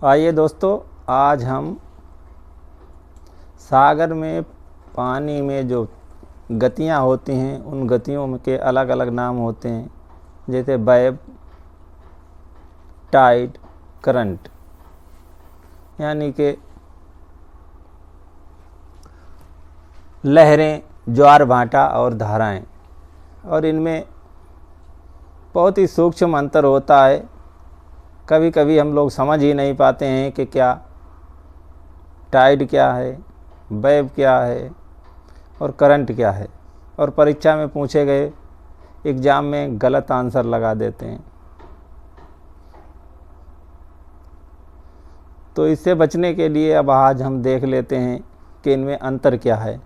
आइए दोस्तों, आज हम सागर में पानी में जो गतियाँ होती हैं उन गतियों के अलग अलग नाम होते हैं, जैसे वेव, टाइड, करंट। यानी कि लहरें, ज्वार भाटा और धाराएं। और इनमें बहुत ही सूक्ष्म अंतर होता है। कभी कभी हम लोग समझ ही नहीं पाते हैं कि क्या टाइड क्या है, वेव क्या है और करंट क्या है, और परीक्षा में पूछे गए एग्ज़ाम में गलत आंसर लगा देते हैं। तो इससे बचने के लिए अब आज हम देख लेते हैं कि इनमें अंतर क्या है।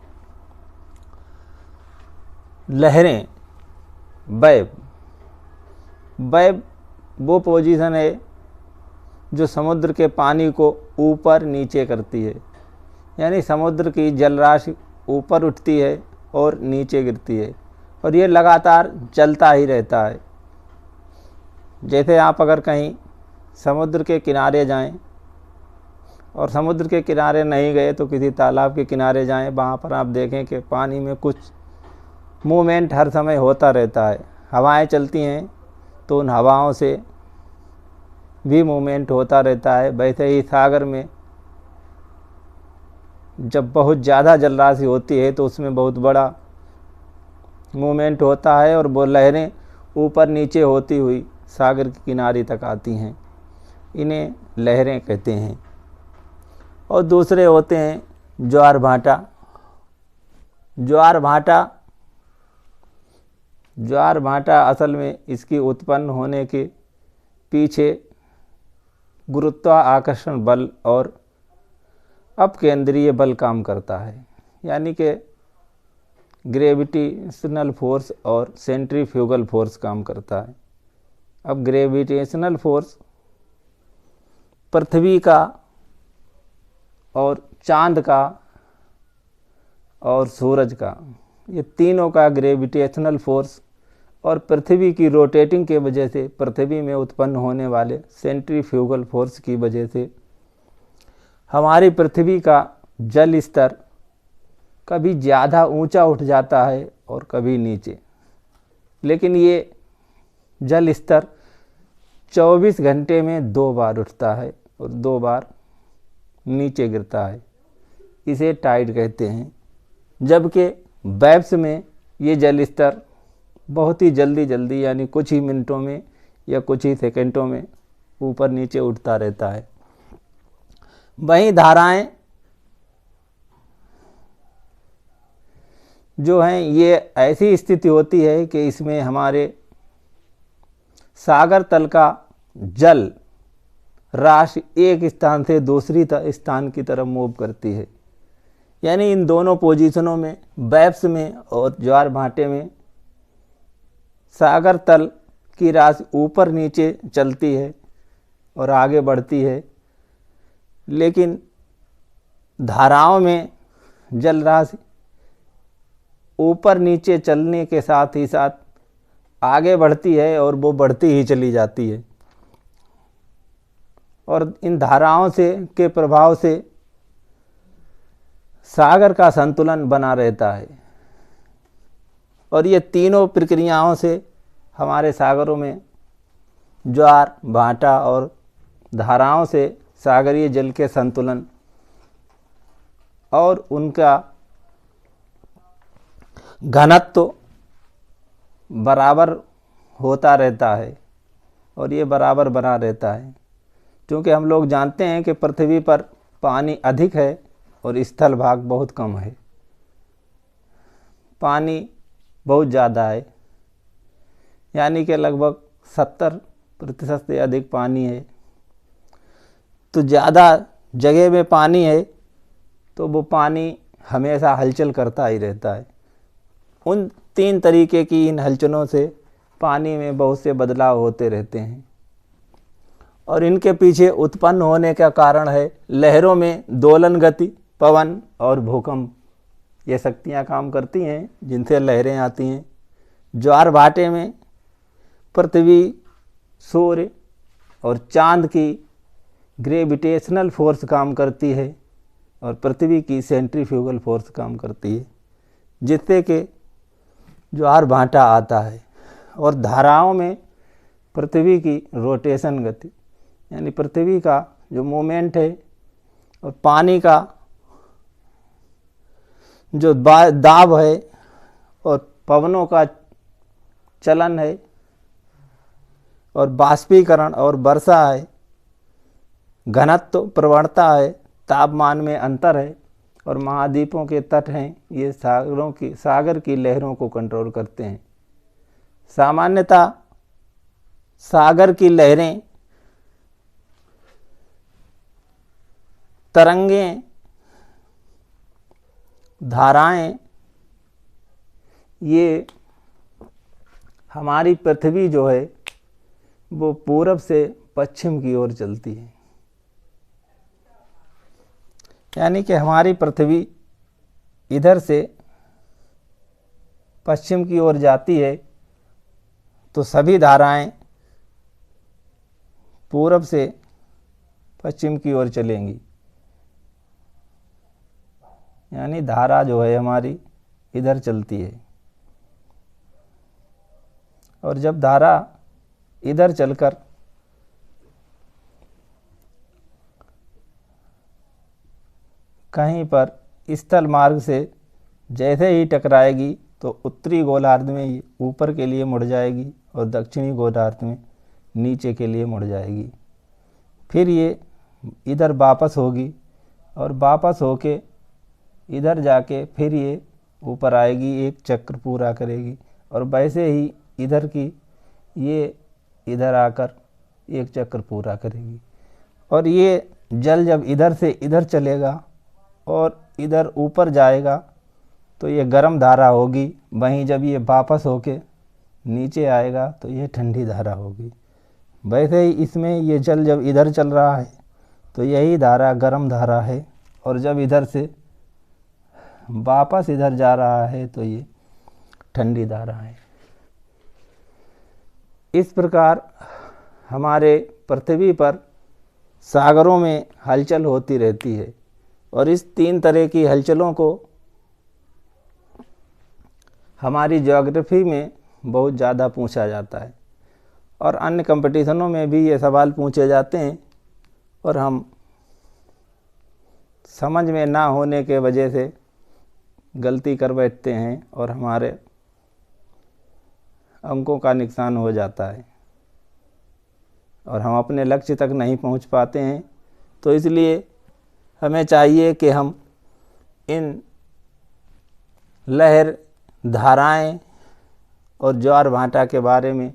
लहरें, वेव। वेव वो पोजीशन है जो समुद्र के पानी को ऊपर नीचे करती है। यानी समुद्र की जलराशि ऊपर उठती है और नीचे गिरती है, और ये लगातार चलता ही रहता है। जैसे आप अगर कहीं समुद्र के किनारे जाएं, और समुद्र के किनारे नहीं गए तो किसी तालाब के किनारे जाएं, वहाँ पर आप देखें कि पानी में कुछ मूवमेंट हर समय होता रहता है। हवाएं चलती हैं तो उन हवाओं से भी मूवमेंट होता रहता है। वैसे ही सागर में जब बहुत ज़्यादा जलराशि होती है तो उसमें बहुत बड़ा मूवमेंट होता है, और वो लहरें ऊपर नीचे होती हुई सागर के किनारे तक आती हैं। इन्हें लहरें कहते हैं। और दूसरे होते हैं ज्वार भाटा। ज्वार भाटा असल में इसकी उत्पन्न होने के पीछे गुरुत्वाकर्षण बल और अपकेंद्रीय बल काम करता है। यानी कि ग्रेविटेशनल फोर्स और सेंट्रीफ्यूगल फोर्स काम करता है। अब ग्रेविटेशनल फोर्स पृथ्वी का और चांद का और सूरज का, ये तीनों का ग्रेविटेशनल फोर्स, और पृथ्वी की रोटेटिंग के वजह से पृथ्वी में उत्पन्न होने वाले सेंट्रीफ्यूगल फोर्स की वजह से हमारी पृथ्वी का जल स्तर कभी ज़्यादा ऊंचा उठ जाता है और कभी नीचे। लेकिन ये जल स्तर 24 घंटे में 2 बार उठता है और 2 बार नीचे गिरता है। इसे टाइड कहते हैं। जबकि वेव्स में ये जल स्तर बहुत ही जल्दी यानी कुछ ही मिनटों में या कुछ ही सेकंडों में ऊपर नीचे उठता रहता है। वहीं धाराएं जो हैं, ये ऐसी स्थिति होती है कि इसमें हमारे सागर तल का जल राशि एक स्थान से दूसरी स्थान की तरफ मूव करती है। यानी इन दोनों पोजीशनों में, वेव्स में और ज्वार भाटे में, सागर तल की राशि ऊपर नीचे चलती है और आगे बढ़ती है। लेकिन धाराओं में जल राशि ऊपर नीचे चलने के साथ ही साथ आगे बढ़ती है और वो बढ़ती ही चली जाती है। और इन धाराओं के प्रभाव से सागर का संतुलन बना रहता है। और ये तीनों प्रक्रियाओं से हमारे सागरों में ज्वार भाटा और धाराओं से सागरीय जल के संतुलन और उनका घनत्व बराबर होता रहता है, और ये बराबर बना रहता है। क्योंकि हम लोग जानते हैं कि पृथ्वी पर पानी अधिक है और स्थल भाग बहुत कम है। पानी बहुत ज़्यादा है, यानी कि लगभग 70% से अधिक पानी है। तो ज़्यादा जगह में पानी है तो वो पानी हमेशा हलचल करता ही रहता है। उन 3 तरीके की इन हलचलों से पानी में बहुत से बदलाव होते रहते हैं, और इनके पीछे उत्पन्न होने का कारण है लहरों में दोलन गति, पवन और भूकंप। ये शक्तियाँ काम करती हैं जिनसे लहरें आती हैं। ज्वार भाटे में पृथ्वी, सूर्य और चांद की ग्रेविटेशनल फोर्स काम करती है और पृथ्वी की सेंट्रीफ्यूगल फोर्स काम करती है, जिससे कि ज्वार भाटा आता है। और धाराओं में पृथ्वी की रोटेशन गति यानी पृथ्वी का जो मूवमेंट है और पानी का जो दाब है और पवनों का चलन है और बाष्पीकरण और वर्षा है, घनत्व प्रवणता है, तापमान में अंतर है और महाद्वीपों के तट हैं, ये सागर की लहरों को कंट्रोल करते हैं। सामान्यतः सागर की लहरें, तरंगें, धाराएं, ये हमारी पृथ्वी जो है वो पूरब से पश्चिम की ओर चलती है। यानी कि हमारी पृथ्वी इधर से पश्चिम की ओर जाती है तो सभी धाराएं पूरब से पश्चिम की ओर चलेंगी। यानी धारा जो है हमारी इधर चलती है और जब धारा इधर चलकर कहीं पर स्थल मार्ग से जैसे ही टकराएगी तो उत्तरी गोलार्ध में ऊपर के लिए मुड़ जाएगी और दक्षिणी गोलार्ध में नीचे के लिए मुड़ जाएगी। फिर ये इधर वापस होगी और वापस होके इधर जाके फिर ये ऊपर आएगी, एक चक्र पूरा करेगी और वैसे ही इधर की ये इधर आकर एक चक्र पूरा करेगी। और ये जल जब इधर से इधर चलेगा और इधर ऊपर जाएगा तो ये गर्म धारा होगी, वहीं जब ये वापस होके नीचे आएगा तो ये ठंडी धारा होगी। वैसे ही इसमें ये जल जब इधर चल रहा है तो यही धारा गर्म धारा है और जब इधर से वापस इधर जा रहा है तो ये ठंडी धारा है। इस प्रकार हमारे पृथ्वी पर सागरों में हलचल होती रहती है और इस तीन तरह की हलचलों को हमारी ज्योग्राफी में बहुत ज़्यादा पूछा जाता है और अन्य कंपटीशनों में भी ये सवाल पूछे जाते हैं और हम समझ में ना होने के वजह से गलती कर बैठते हैं और हमारे अंकों का नुकसान हो जाता है और हम अपने लक्ष्य तक नहीं पहुंच पाते हैं। तो इसलिए हमें चाहिए कि हम इन लहर, धाराएं और ज्वार भाटा के बारे में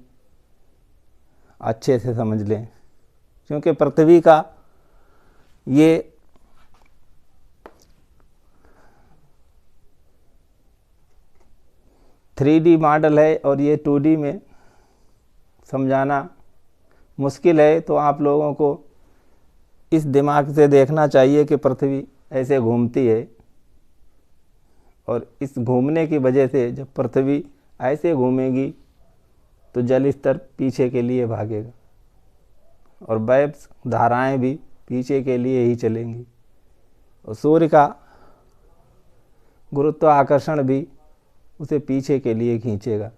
अच्छे से समझ लें, क्योंकि पृथ्वी का ये थ्री मॉडल है और ये 2D में समझाना मुश्किल है। तो आप लोगों को इस दिमाग से देखना चाहिए कि पृथ्वी ऐसे घूमती है और इस घूमने की वजह से जब पृथ्वी ऐसे घूमेगी तो जल स्तर पीछे के लिए भागेगा और वेव्स, धाराएं भी पीछे के लिए ही चलेंगी और सूर्य का गुरुत्वाकर्षण भी उसे पीछे के लिए खींचेगा।